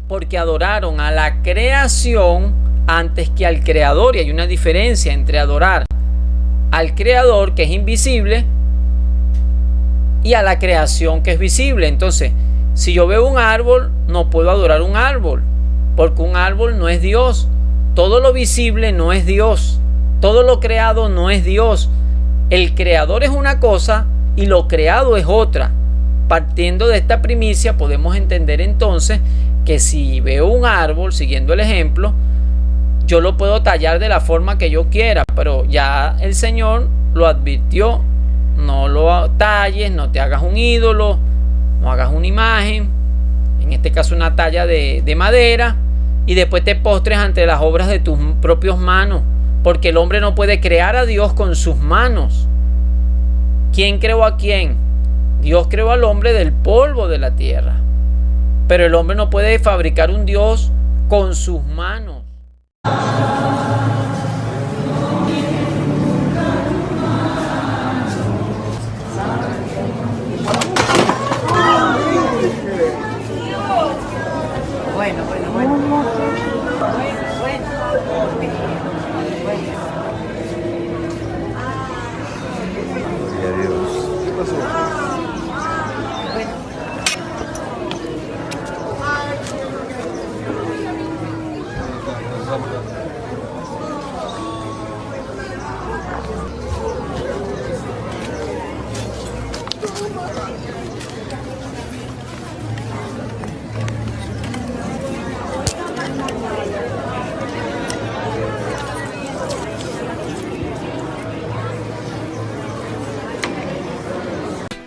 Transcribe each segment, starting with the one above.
porque adoraron a la creación antes que al Creador. Y hay una diferencia entre adorar al Creador, que es invisible, y a la creación, que es visible. Entonces, si yo veo un árbol, no puedo adorar un árbol, porque un árbol no es Dios. Todo lo visible no es Dios. Todo lo creado no es Dios. El Creador es una cosa y lo creado es otra. Partiendo de esta primicia, podemos entender entonces que si veo un árbol, siguiendo el ejemplo, yo lo puedo tallar de la forma que yo quiera, pero ya el Señor lo advirtió: no lo talles, no te hagas un ídolo, no hagas una imagen, en este caso una talla de madera, y después te postres ante las obras de tus propias manos, porque el hombre no puede crear a Dios con sus manos. ¿Quién creó a quién? Dios creó al hombre del polvo de la tierra, pero el hombre no puede fabricar un Dios con sus manos.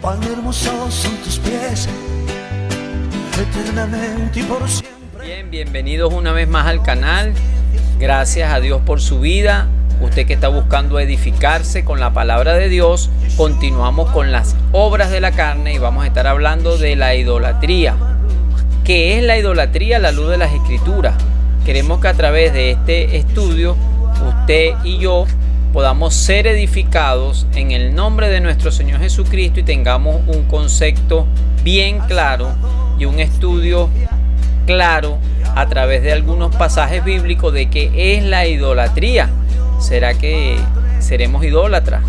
Cuán hermosos son tus pies, eternamente y por siempre. Bien, bienvenidos una vez más al canal. Gracias a Dios por su vida. Usted que está buscando edificarse con la palabra de Dios, continuamos con las obras de la carne y vamos a estar hablando de la idolatría. ¿Qué es la idolatría a la luz de las Escrituras? Queremos que a través de este estudio, usted y yo podamos ser edificados en el nombre de nuestro Señor Jesucristo y tengamos un concepto bien claro y un estudio claro a través de algunos pasajes bíblicos de qué es la idolatría. ¿Será que seremos idólatras?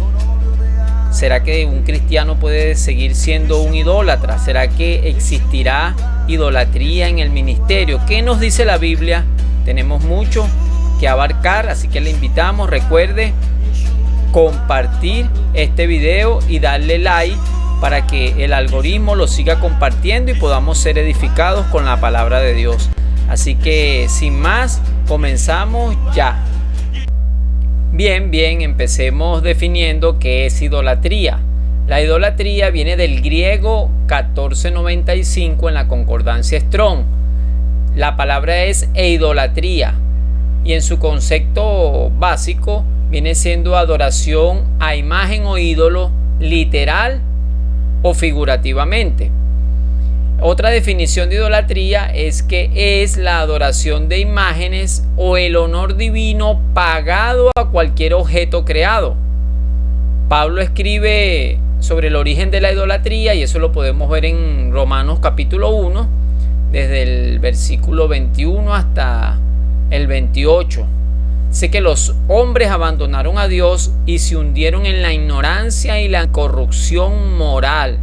¿Será que un cristiano puede seguir siendo un idólatra? ¿Será que existirá idolatría en el ministerio? ¿Qué nos dice la Biblia? Tenemos mucho que abarcar, así que le invitamos, recuerde compartir este video y darle like para que el algoritmo lo siga compartiendo y podamos ser edificados con la palabra de Dios. Así que sin más, comenzamos ya. Bien, empecemos definiendo qué es idolatría. La idolatría viene del griego 1495 en la concordancia Strong. La palabra es eidolatría y en su concepto básico viene siendo adoración a imagen o ídolo, literal o figurativamente. Otra definición de idolatría es que es la adoración de imágenes o el honor divino pagado a cualquier objeto creado. Pablo escribe sobre el origen de la idolatría y eso lo podemos ver en Romanos capítulo 1, desde el versículo 21 hasta el 28. Sé que los hombres abandonaron a Dios y se hundieron en la ignorancia y la corrupción moral.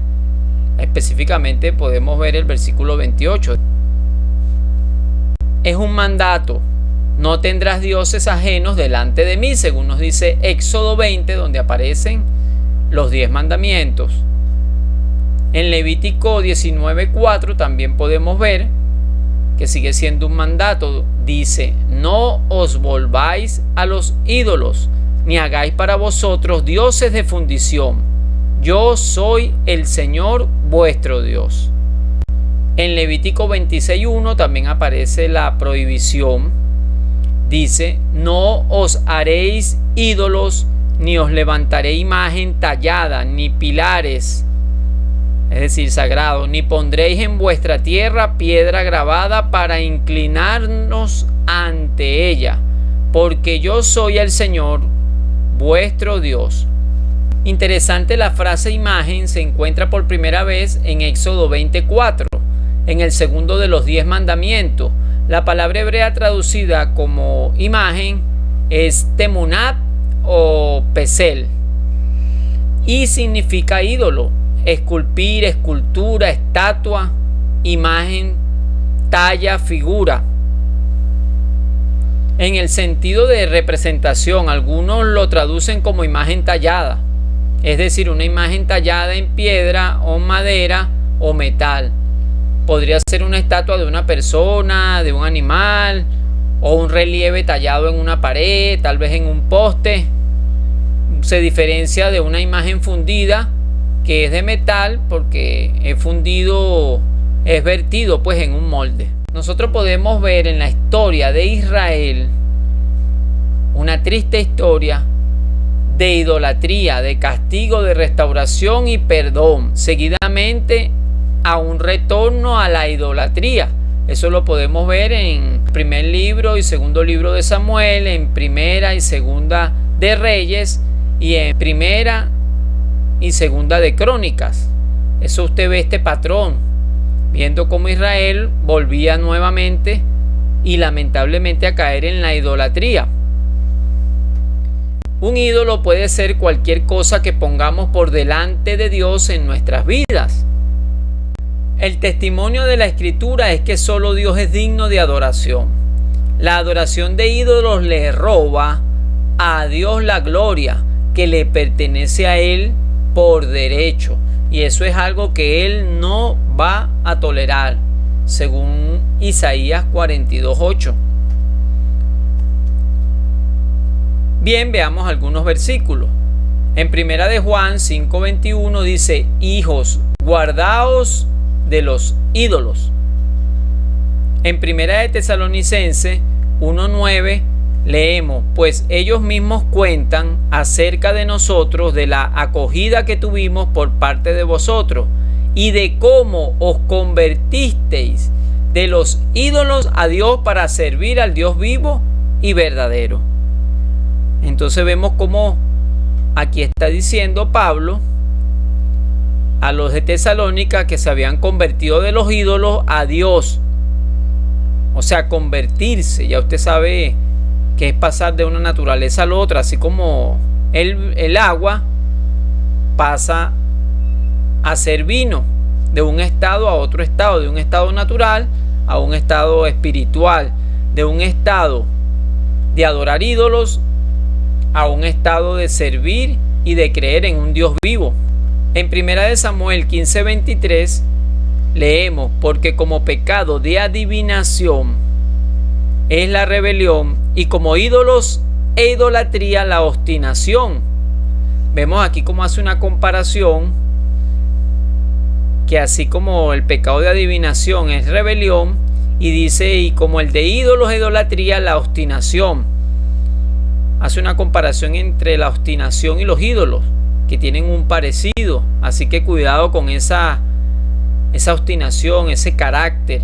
Específicamente podemos ver el versículo 28. Es un mandato: no tendrás dioses ajenos delante de mí, según nos dice Éxodo 20, donde aparecen los 10 mandamientos. En Levítico 19:4 también podemos ver que sigue siendo un mandato. Dice: no os volváis a los ídolos, ni hagáis para vosotros dioses de fundición. Yo soy el Señor vuestro Dios. En Levítico 26:1 también aparece la prohibición. Dice: no os haréis ídolos, ni os levantaré imagen tallada, ni pilares, es decir, sagrado, ni pondréis en vuestra tierra piedra grabada para inclinarnos ante ella, porque yo soy el Señor vuestro Dios. Interesante, la frase imagen se encuentra por primera vez en Éxodo 24. en el segundo de los 10 mandamientos. La palabra hebrea traducida como imagen es temunat o pesel y significa ídolo, esculpir, escultura, estatua, imagen, talla, figura. En el sentido de representación, algunos lo traducen como imagen tallada, es decir, una imagen tallada en piedra o madera o metal. Podría ser una estatua de una persona, de un animal, o un relieve tallado en una pared, tal vez en un poste. Se diferencia de una imagen fundida, que es de metal, porque es fundido, es vertido pues en un molde. Nosotros podemos ver en la historia de Israel una triste historia de idolatría, de castigo, de restauración y perdón, seguidamente a un retorno a la idolatría. Eso lo podemos ver en primer libro y segundo libro de Samuel, en primera y segunda de Reyes y en primera y segunda de Crónicas. Eso usted ve este patrón, viendo cómo Israel volvía nuevamente y lamentablemente a caer en la idolatría. Un ídolo puede ser cualquier cosa que pongamos por delante de Dios en nuestras vidas. El testimonio de la Escritura es que solo Dios es digno de adoración. La adoración de ídolos le roba a Dios la gloria que le pertenece a Él por derecho. Y eso es algo que Él no va a tolerar, según Isaías 42:8. Bien, veamos algunos versículos. En primera de Juan 5:21 dice: hijos, guardaos de los ídolos. En primera de Tesalonicenses 1:9 leemos: pues ellos mismos cuentan acerca de nosotros de la acogida que tuvimos por parte de vosotros y de cómo os convertisteis de los ídolos a Dios para servir al Dios vivo y verdadero. Entonces vemos cómo aquí está diciendo Pablo a los de Tesalónica que se habían convertido de los ídolos a Dios. O sea, convertirse, ya usted sabe que es pasar de una naturaleza a la otra, así como el agua pasa a ser vino, de un estado a otro estado, de un estado natural a un estado espiritual, de un estado de adorar ídolos a un estado de servir y de creer en un Dios vivo. En primera de Samuel 15:23 leemos: porque como pecado de adivinación es la rebelión, y como ídolos e idolatría la obstinación. Vemos aquí cómo hace una comparación, que así como el pecado de adivinación es rebelión, y dice: y como el de ídolos e idolatría la obstinación. Hace una comparación entre la obstinación y los ídolos, que tienen un parecido. Así que cuidado con esa obstinación, ese carácter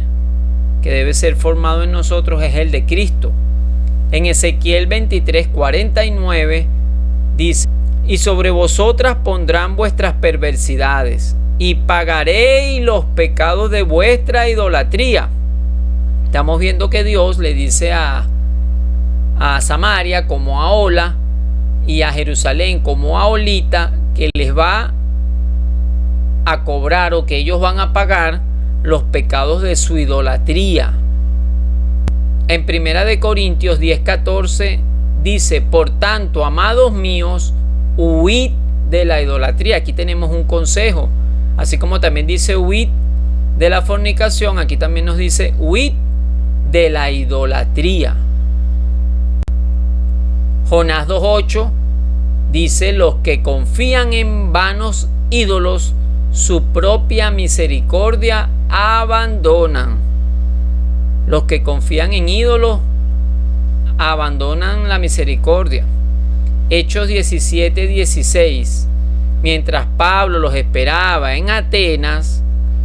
que debe ser formado en nosotros es el de Cristo. En Ezequiel 23:49 dice: y sobre vosotras pondrán vuestras perversidades, y pagaréis los pecados de vuestra idolatría. Estamos viendo que Dios le dice a Samaria como a Ola y a Jerusalén como a Olita que les va a cobrar, o que ellos van a pagar los pecados de su idolatría. En primera de Corintios 10:14 dice: por tanto, amados míos, huid de la idolatría. Aquí tenemos un consejo, así como también dice huid de la fornicación, aquí también nos dice huid de la idolatría. Jonás 2:8 dice: los que confían en vanos ídolos su propia misericordia abandonan. Los que confían en ídolos abandonan la misericordia. Hechos 17:16. Mientras Pablo los esperaba en Atenas,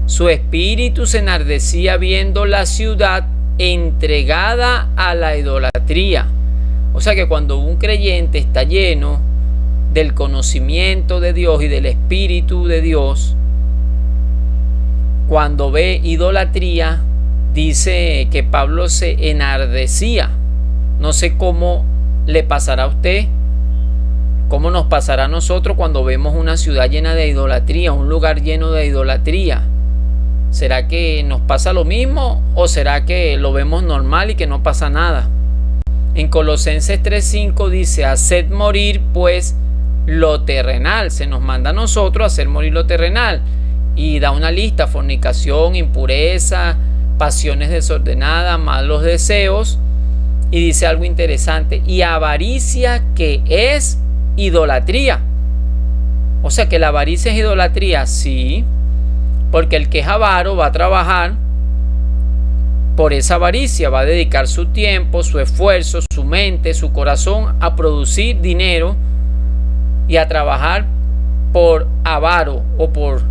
su espíritu se enardecía viendo la ciudad entregada a la idolatría. O sea que cuando un creyente está lleno del conocimiento de Dios y del Espíritu de Dios, cuando ve idolatría, dice que Pablo se enardecía. No sé cómo le pasará a usted, cómo nos pasará a nosotros cuando vemos una ciudad llena de idolatría, un lugar lleno de idolatría. ¿Será que nos pasa lo mismo o será que lo vemos normal y que no pasa nada? En Colosenses 3:5 dice: haced morir pues lo terrenal. Se nos manda a nosotros a hacer morir lo terrenal. Y da una lista: fornicación, impureza, pasiones desordenadas, malos deseos. Y dice algo interesante: y avaricia, que es idolatría. O sea que la avaricia es idolatría, sí, porque el que es avaro va a trabajar por esa avaricia, va a dedicar su tiempo, su esfuerzo, su mente, su corazón a producir dinero y a trabajar por avaro o por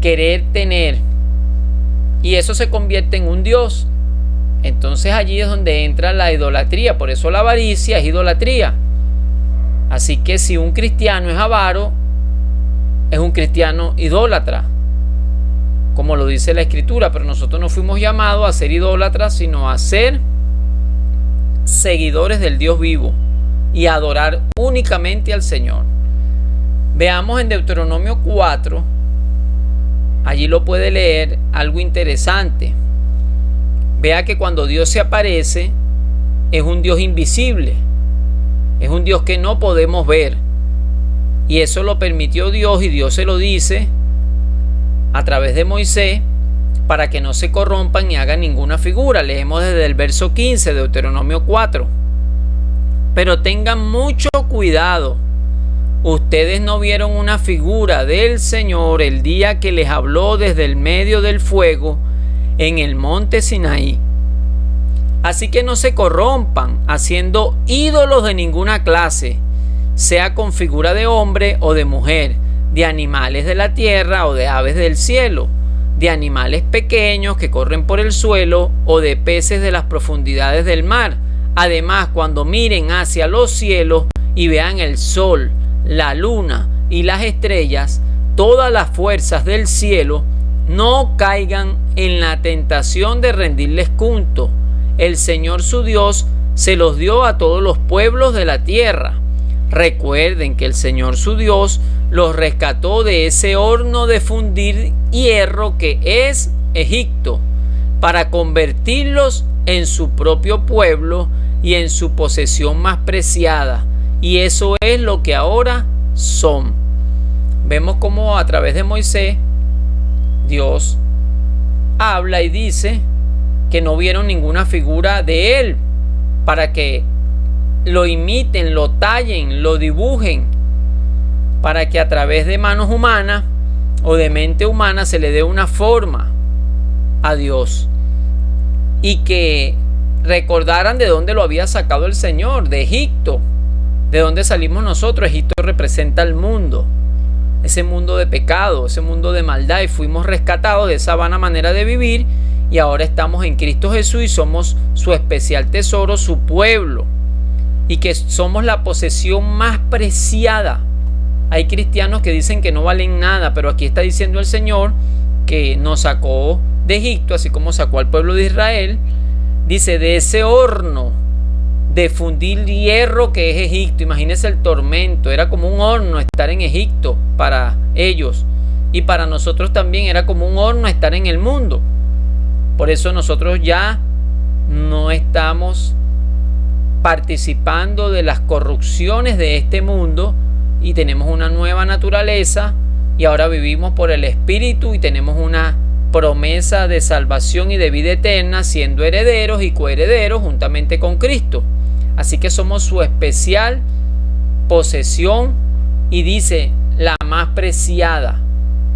querer tener, y eso se convierte en un dios. Entonces allí es donde entra la idolatría. Por eso la avaricia es idolatría. Así que si un cristiano es avaro, es un cristiano idólatra, como lo dice la Escritura. Pero nosotros no fuimos llamados a ser idólatras, sino a ser seguidores del Dios vivo y a adorar únicamente al Señor. Veamos en Deuteronomio 4, allí lo puede leer, algo interesante. Vea que cuando Dios se aparece, es un Dios invisible, es un Dios que no podemos ver, y eso lo permitió Dios, y Dios se lo dice a través de Moisés, para que no se corrompan ni hagan ninguna figura. Leemos desde el verso 15 de Deuteronomio 4. Pero tengan mucho cuidado. Ustedes no vieron una figura del Señor el día que les habló desde el medio del fuego en el monte Sinaí. Así que no se corrompan haciendo ídolos de ninguna clase, sea con figura de hombre o de mujer, de animales de la tierra o de aves del cielo, de animales pequeños que corren por el suelo o de peces de las profundidades del mar. Además, cuando miren hacia los cielos y vean el sol, la luna y las estrellas, todas las fuerzas del cielo, no caigan en la tentación de rendirles culto. El Señor su Dios se los dio a todos los pueblos de la tierra. Recuerden que el Señor su Dios los rescató de ese horno de fundir hierro que es Egipto, para convertirlos en su propio pueblo y en su posesión más preciada. Y eso es lo que ahora son. Vemos cómo a través de Moisés Dios habla y dice que no vieron ninguna figura de él, para que lo imiten, lo tallen, lo dibujen, para que a través de manos humanas o de mente humana se le dé una forma a Dios, y que recordaran de dónde lo había sacado el Señor, de Egipto, de dónde salimos nosotros. Egipto representa el mundo, ese mundo de pecado, ese mundo de maldad, y fuimos rescatados de esa vana manera de vivir, y ahora estamos en Cristo Jesús y somos su especial tesoro, su pueblo, y que somos la posesión más preciada. Hay cristianos que dicen que no valen nada, pero aquí está diciendo el Señor que nos sacó de Egipto, así como sacó al pueblo de Israel. Dice, de ese horno de fundir hierro que es Egipto. Imagínense el tormento, era como un horno estar en Egipto para ellos, y para nosotros también era como un horno estar en el mundo. Por eso nosotros ya no estamos participando de las corrupciones de este mundo, y tenemos una nueva naturaleza, y ahora vivimos por el Espíritu y tenemos una promesa de salvación y de vida eterna, siendo herederos y coherederos juntamente con Cristo. Así que somos su especial posesión, y dice, la más preciada.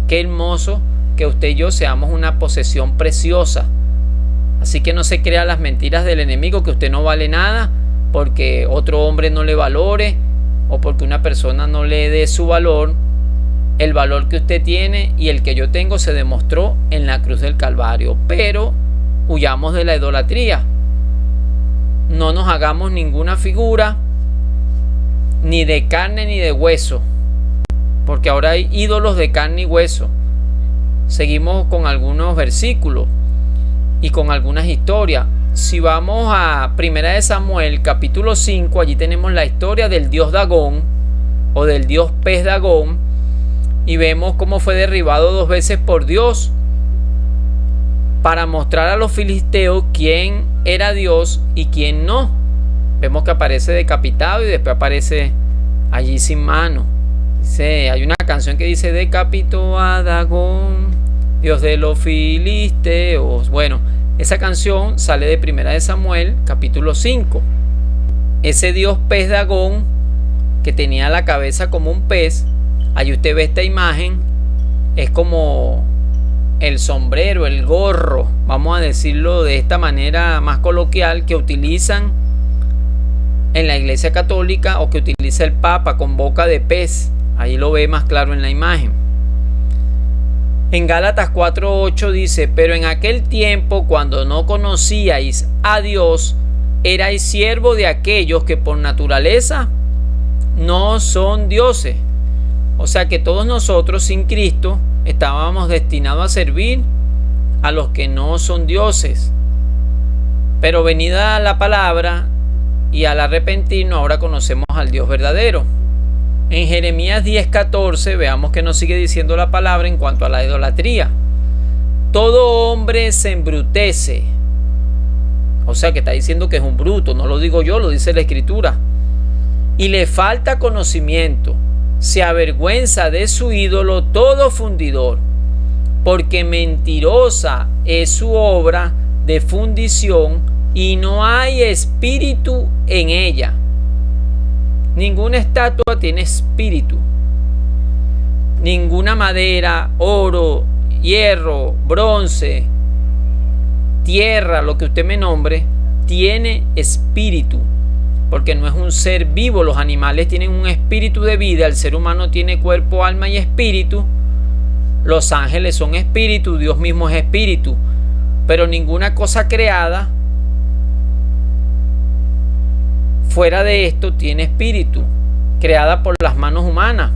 Qué hermoso que usted y yo seamos una posesión preciosa. Así que no se crea las mentiras del enemigo, que usted no vale nada porque otro hombre no le valore, o porque una persona no le dé su valor. El valor que usted tiene y el que yo tengo se demostró en la cruz del Calvario. Pero huyamos de la idolatría. No nos hagamos ninguna figura, ni de carne ni de hueso, porque ahora hay ídolos de carne y hueso. seguimos con algunos versículos y con algunas historias. Si vamos a 1 de Samuel capítulo 5, allí tenemos la historia del dios Dagón o del dios pez Dagón, y vemos cómo fue derribado 2 veces por Dios para mostrar a los filisteos quién era Dios y quién no. Vemos que aparece decapitado y después aparece allí sin mano. Hay una canción que dice: decapitó a Dagón, dios de los filisteos. Bueno, esa canción sale de 1 de Samuel capítulo 5. Ese dios pez Dagón, que tenía la cabeza como un pez, allí usted ve esta imagen, es como el sombrero, el gorro, vamos a decirlo de esta manera más coloquial, que utilizan en la iglesia católica o que utiliza el Papa, con boca de pez. Ahí lo ve más claro en la imagen. En Gálatas 4:8 dice: pero en aquel tiempo, cuando no conocíais a Dios, erais siervos de aquellos que por naturaleza no son dioses. O sea que todos nosotros sin Cristo estábamos destinados a servir a los que no son dioses. Pero venida la palabra y al arrepentirnos, ahora conocemos al Dios verdadero. En Jeremías 10:14 veamos que nos sigue diciendo la palabra en cuanto a la idolatría. Todo hombre se embrutece. O sea que está diciendo que es un bruto, no lo digo yo, lo dice la Escritura. Y le falta conocimiento. Se avergüenza de su ídolo todo fundidor, porque mentirosa es su obra de fundición y no hay espíritu en ella. Ninguna estatua tiene espíritu. Ninguna madera, oro, hierro, bronce, tierra, lo que usted me nombre, tiene espíritu, porque no es un ser vivo. Los animales tienen un espíritu de vida, el ser humano tiene cuerpo, alma y espíritu. Los ángeles son espíritu, Dios mismo es espíritu, pero ninguna cosa creada fuera de esto tiene espíritu, creada por las manos humanas.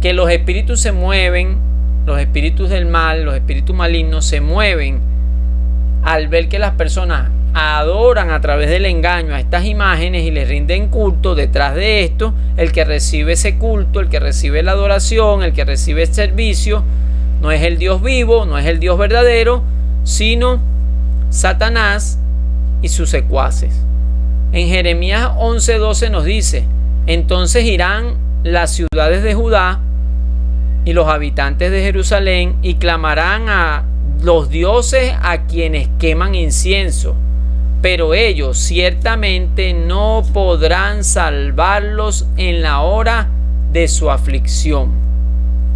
Que los espíritus se mueven, los espíritus del mal, los espíritus malignos se mueven al ver que las personas adoran a través del engaño a estas imágenes y les rinden culto. Detrás de esto, el que recibe ese culto, el que recibe la adoración, el que recibe el servicio, no es el Dios vivo, no es el Dios verdadero, sino Satanás y sus secuaces. En Jeremías 11:12 nos dice: entonces irán las ciudades de Judá y los habitantes de Jerusalén y clamarán a los dioses a quienes queman incienso, pero ellos ciertamente no podrán salvarlos en la hora de su aflicción.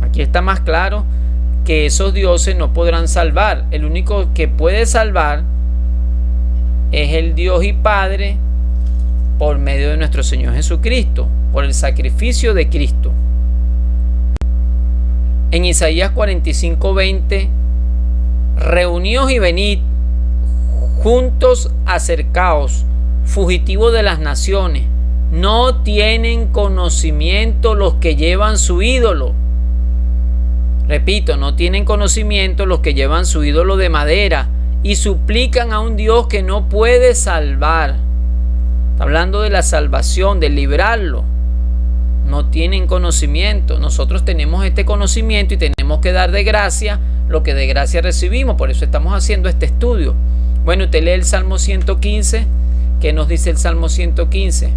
Aquí está más claro que esos dioses no podrán salvar. El único que puede salvar es el Dios y Padre, por medio de nuestro Señor Jesucristo, por el sacrificio de Cristo. En Isaías 45:20: reuníos y venid, juntos acercaos, fugitivos de las naciones, no tienen conocimiento los que llevan su ídolo. Repito, no tienen conocimiento los que llevan su ídolo de madera y suplican a un Dios que no puede salvar. Está hablando de la salvación, de librarlo. No tienen conocimiento. Nosotros tenemos este conocimiento y tenemos que dar de gracia lo que de gracia recibimos. Por eso estamos haciendo este estudio. Bueno, usted lee el Salmo 115. ¿Qué nos dice el Salmo 115?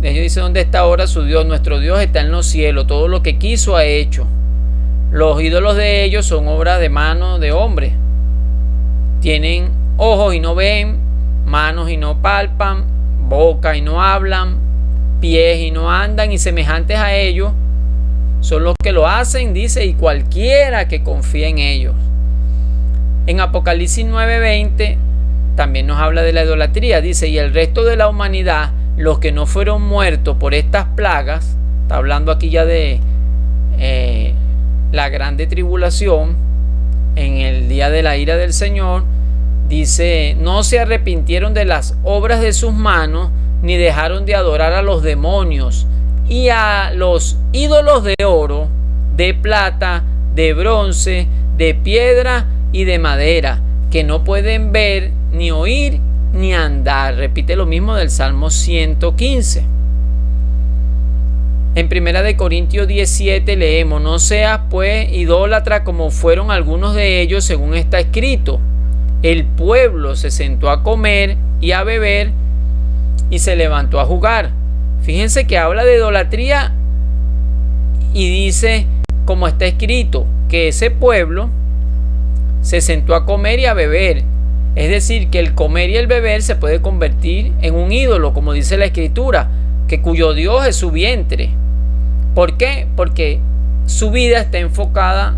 Ellos dicen: ¿dónde está ahora su Dios? Nuestro Dios está en los cielos. Todo lo que quiso ha hecho. Los ídolos de ellos son obra de mano de hombre. Tienen ojos y no ven, manos y no palpan, boca y no hablan, pies y no andan, y semejantes a ellos son los que lo hacen, dice, y cualquiera que confía en ellos. En Apocalipsis 9:20 también nos habla de la idolatría. Dice: y el resto de la humanidad, los que no fueron muertos por estas plagas, está hablando aquí ya de la grande tribulación, en el día de la ira del Señor. Dice: no se arrepintieron de las obras de sus manos, ni dejaron de adorar a los demonios y a los ídolos de oro, de plata, de bronce, de piedra y de madera, que no pueden ver, ni oír, ni andar. Repite lo mismo del Salmo 115. En 1 Corintios 17 leemos: no seas pues idólatra como fueron algunos de ellos, según está escrito. El pueblo se sentó a comer y a beber y se levantó a jugar. Fíjense que habla de idolatría y dice, como está escrito, que ese pueblo se sentó a comer y a beber. Es decir, que el comer y el beber se puede convertir en un ídolo, como dice la escritura, que cuyo Dios es su vientre. ¿Por qué? Porque su vida está enfocada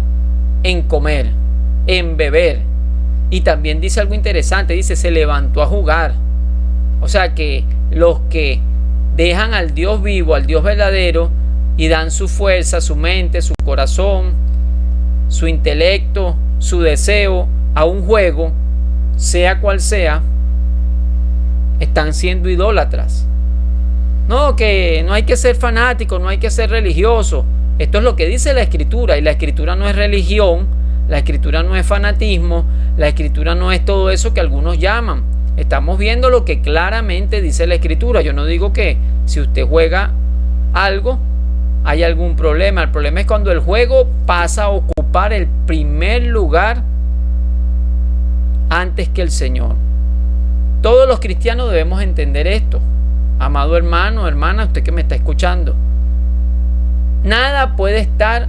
en comer, en beber. Y también dice algo interesante, dice, se levantó a jugar. O sea que los que dejan al Dios vivo, al Dios verdadero, y dan su fuerza, su mente, su corazón, su intelecto, su deseo a un juego, sea cual sea, están siendo idólatras. No, que no hay que ser fanático, no hay que ser religioso. Esto es lo que dice la Escritura, y la Escritura no es religión, la Escritura no es fanatismo, la Escritura no es todo eso que algunos llaman. Estamos viendo lo que claramente dice la Escritura. Yo no digo que si usted juega algo hay algún problema. El problema es cuando el juego pasa a ocupar el primer lugar antes que el Señor. Todos los cristianos debemos entender esto. Amado hermano, hermana, usted que me está escuchando, nada puede estar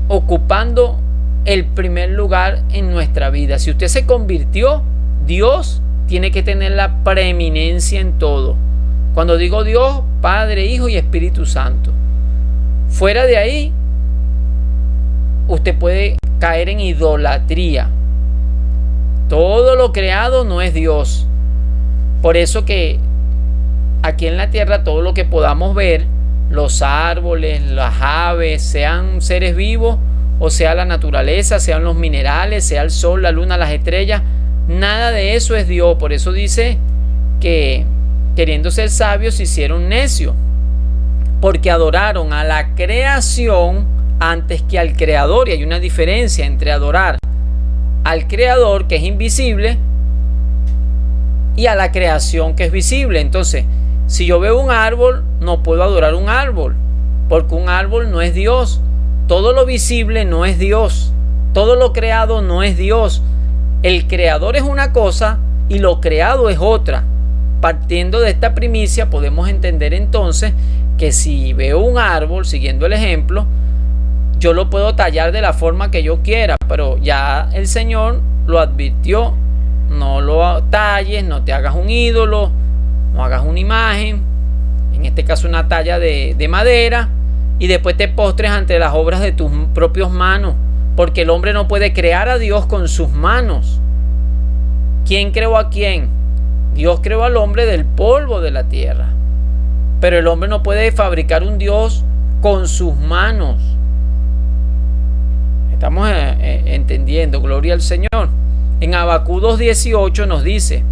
ocupando el primer lugar en nuestra vida. Si usted se convirtió, Dios tiene que tener la preeminencia en todo. Cuando digo Dios, Padre, Hijo y Espíritu Santo. Fuera de ahí, usted puede caer en idolatría. Todo lo creado no es Dios. Por eso que aquí en la tierra todo lo que podamos ver, los árboles, las aves, sean seres vivos o sea la naturaleza, sean los minerales, sea el sol, la luna, las estrellas, nada de eso es Dios. Por eso dice que queriendo ser sabios se hicieron necios, porque adoraron a la creación antes que al Creador. Y hay una diferencia entre adorar al Creador, que es invisible, y a la creación, que es visible. Entonces, si yo veo un árbol, no puedo adorar un árbol, porque un árbol no es Dios. Todo lo visible no es Dios. Todo lo creado no es Dios. El Creador es una cosa y lo creado es otra. Partiendo de esta primicia, podemos entender entonces que si veo un árbol, siguiendo el ejemplo, yo lo puedo tallar de la forma que yo quiera, pero ya el Señor lo advirtió: no lo talles, no te hagas un ídolo, no hagas una imagen, en este caso una talla de madera, y después te postres ante las obras de tus propias manos, porque el hombre no puede crear a Dios con sus manos. ¿Quién creó a quién? Dios creó al hombre del polvo de la tierra, pero el hombre no puede fabricar un Dios con sus manos. Estamos entendiendo, gloria al Señor. En Habacuc 2:18 nos dice: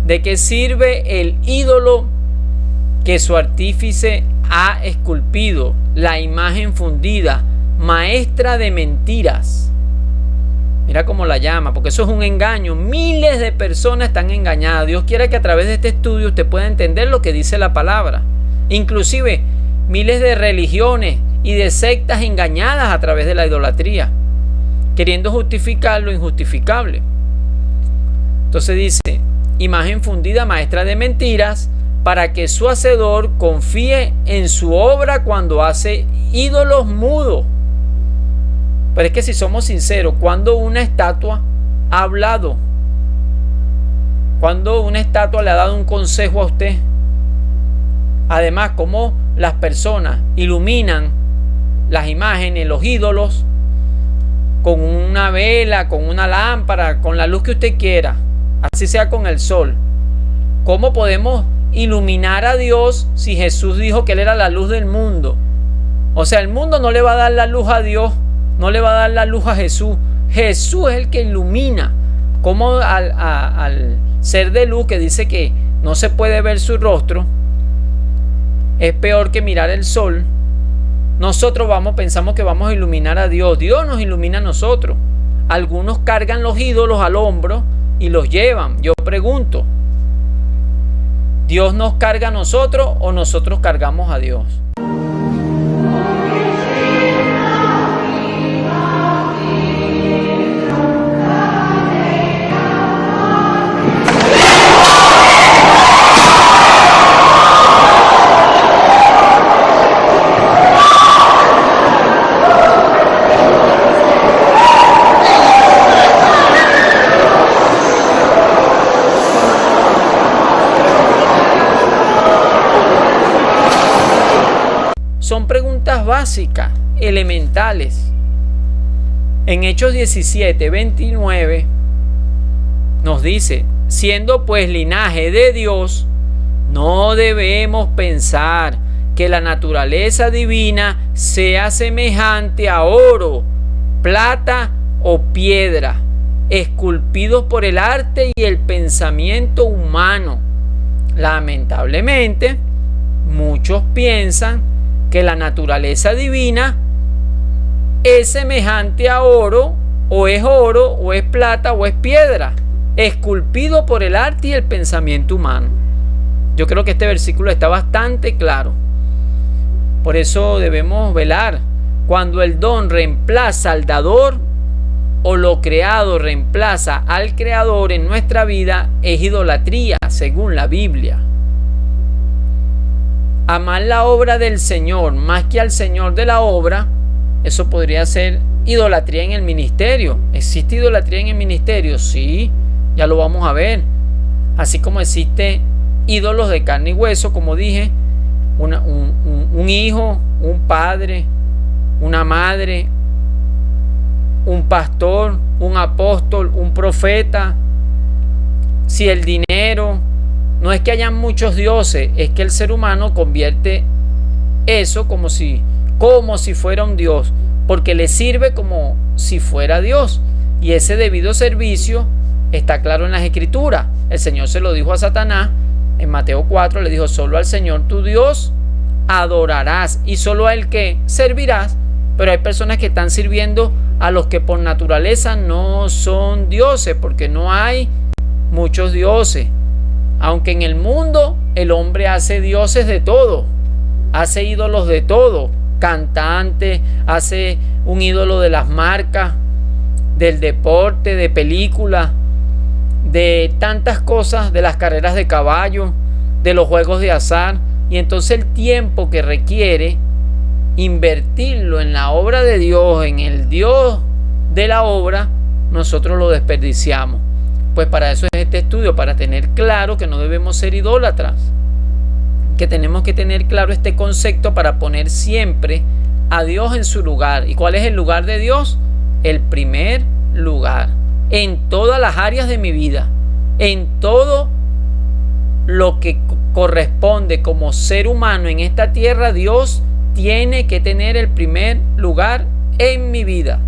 ¿de qué sirve el ídolo que su artífice ha esculpido, la imagen fundida, maestra de mentiras? Mira cómo la llama, porque eso es un engaño. Miles de personas están engañadas. Dios quiere que a través de este estudio usted pueda entender lo que dice la palabra. Inclusive miles de religiones y de sectas engañadas a través de la idolatría, queriendo justificar lo injustificable. Entonces dice: imagen fundida, maestra de mentiras, para que su hacedor confíe en su obra cuando hace ídolos mudos. Pero es que si somos sinceros, cuando una estatua ha hablado, cuando una estatua le ha dado un consejo a usted, además, cómo las personas iluminan las imágenes, los ídolos, con una vela, con una lámpara, con la luz que usted quiera, así sea con el sol. ¿Cómo podemos iluminar a Dios si Jesús dijo que Él era la luz del mundo? O sea, el mundo no le va a dar la luz a Dios, no le va a dar la luz a Jesús. Jesús es el que ilumina. Como al ser de luz, que dice que no se puede ver su rostro, es peor que mirar el sol. nosotros pensamos que vamos a iluminar a Dios. Dios nos ilumina a nosotros. Algunos cargan los ídolos al hombro y los llevan. Yo pregunto, ¿Dios nos carga a nosotros o nosotros cargamos a Dios? Son preguntas básicas, elementales. En Hechos 17, 29 nos dice, siendo pues linaje de Dios, no debemos pensar que la naturaleza divina sea semejante a oro, plata o piedra, esculpidos por el arte y el pensamiento humano. Lamentablemente, muchos piensan que la naturaleza divina es semejante a oro, o es plata, o es piedra, esculpido por el arte y el pensamiento humano. Yo creo que este versículo está bastante claro. Por eso debemos velar. Cuando el don reemplaza al dador, o lo creado reemplaza al creador en nuestra vida, es idolatría, según la Biblia. Amar la obra del Señor más que al Señor de la obra, eso podría ser idolatría en el ministerio. ¿Existe idolatría en el ministerio? Sí, ya lo vamos a ver. Así como existe ídolos de carne y hueso, como dije, un hijo, un padre, una madre, un pastor, un apóstol, un profeta. Si el dinero, no es que hayan muchos dioses, es que el ser humano convierte eso como si fuera un dios, porque le sirve como si fuera Dios. Y ese debido servicio está claro en las Escrituras. El Señor se lo dijo a Satanás en Mateo 4, le dijo, solo al Señor tu Dios adorarás y solo a Él que servirás. Pero hay personas que están sirviendo a los que por naturaleza no son dioses, porque no hay muchos dioses. Aunque en el mundo el hombre hace dioses de todo, hace ídolos de todo, cantantes, hace un ídolo de las marcas, del deporte, de películas, de tantas cosas, de las carreras de caballo, de los juegos de azar. Y entonces el tiempo que requiere invertirlo en la obra de Dios, en el Dios de la obra, nosotros lo desperdiciamos. Pues para eso es este estudio, para tener claro que no debemos ser idólatras, que tenemos que tener claro este concepto para poner siempre a Dios en su lugar. ¿Y cuál es el lugar de Dios? El primer lugar en todas las áreas de mi vida, en todo lo que corresponde como ser humano en esta tierra. Dios tiene que tener el primer lugar en mi vida.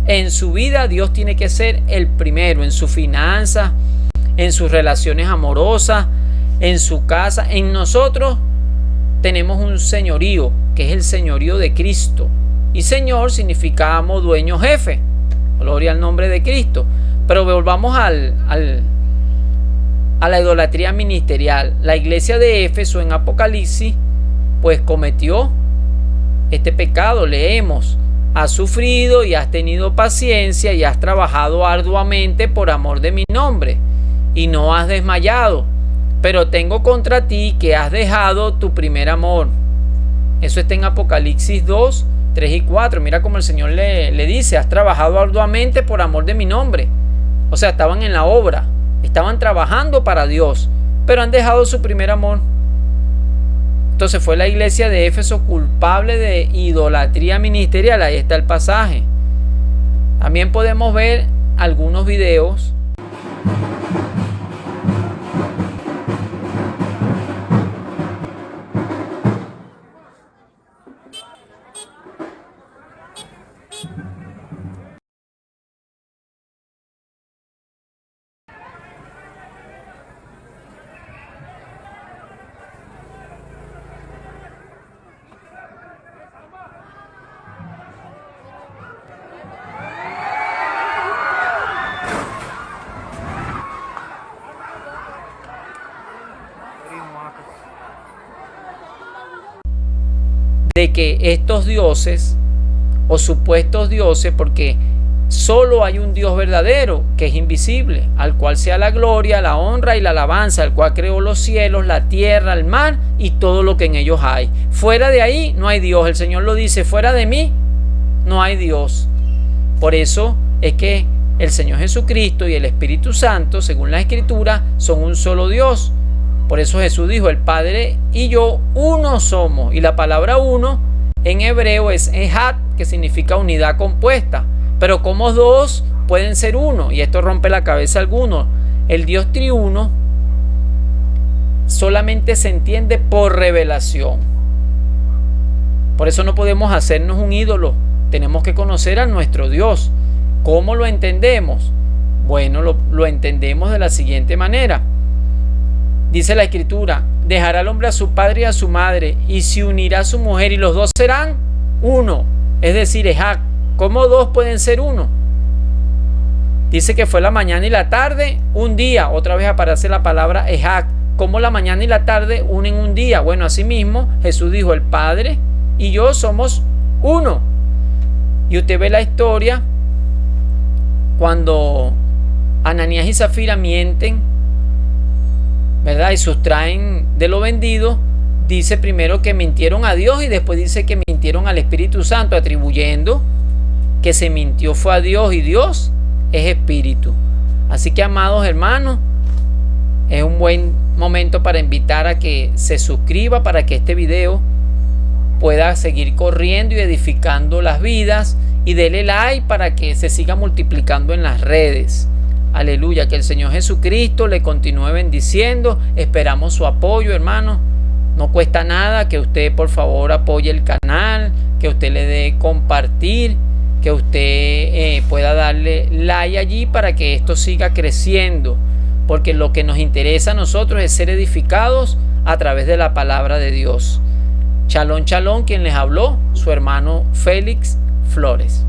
En su vida Dios tiene que ser el primero, en sus finanzas, en sus relaciones amorosas, en su casa. En nosotros tenemos un señorío, que es el señorío de Cristo. Y Señor significa amo, dueño, jefe. Gloria al nombre de Cristo. Pero volvamos a la idolatría ministerial. La iglesia de Éfeso en Apocalipsis pues cometió este pecado. Leemos: has sufrido y has tenido paciencia y has trabajado arduamente por amor de mi nombre y no has desmayado, pero tengo contra ti que has dejado tu primer amor. Eso está en Apocalipsis 2, 3 y 4. Mira cómo el Señor le dice: has trabajado arduamente por amor de mi nombre. O sea, estaban en la obra, estaban trabajando para Dios, pero han dejado su primer amor. Entonces fue la iglesia de Éfeso culpable de idolatría ministerial. Ahí está el pasaje. También podemos ver algunos videos. de que estos dioses o supuestos dioses, porque solo hay un Dios verdadero que es invisible, al cual sea la gloria, la honra y la alabanza, al cual creó los cielos, la tierra, el mar y todo lo que en ellos hay. Fuera de ahí no hay Dios. El Señor lo dice: fuera de mí no hay Dios. Por eso es que el Señor Jesucristo y el Espíritu Santo, según la Escritura, son un solo Dios. Por eso Jesús dijo: el Padre y yo uno somos. Y la palabra uno en hebreo es ejad, que significa unidad compuesta. Pero ¿cómo dos pueden ser uno? Y esto rompe la cabeza a algunos. El Dios triuno solamente se entiende por revelación. Por eso no podemos hacernos un ídolo. Tenemos que conocer a nuestro Dios. ¿Cómo lo entendemos? Bueno, lo entendemos de la siguiente manera. Dice la Escritura: dejará al hombre a su padre y a su madre, y se unirá a su mujer, y los dos serán uno. Es decir, ejad. ¿Cómo dos pueden ser uno? Dice que fue la mañana y la tarde, un día. Otra vez aparece la palabra ejad. ¿Cómo la mañana y la tarde unen un día? Bueno, asimismo, Jesús dijo: el Padre y yo somos uno. Y usted ve la historia cuando Ananías y Zafira mienten, ¿verdad? Y sustraen de lo vendido. Dice primero que mintieron a Dios y después dice que mintieron al Espíritu Santo, atribuyendo que se mintió fue a Dios, y Dios es espíritu. Así que, amados hermanos, es un buen momento para invitar a que se suscriba, para que este video pueda seguir corriendo y edificando las vidas, y dele like para que se siga multiplicando en las redes. Aleluya, que el Señor Jesucristo le continúe bendiciendo. Esperamos su apoyo, hermanos. No cuesta nada que usted, por favor, apoye el canal, que usted le dé compartir, que usted pueda darle like allí para que esto siga creciendo, porque lo que nos interesa a nosotros es ser edificados a través de la palabra de Dios. Shalom, shalom. Quien les habló, su hermano Félix Flores.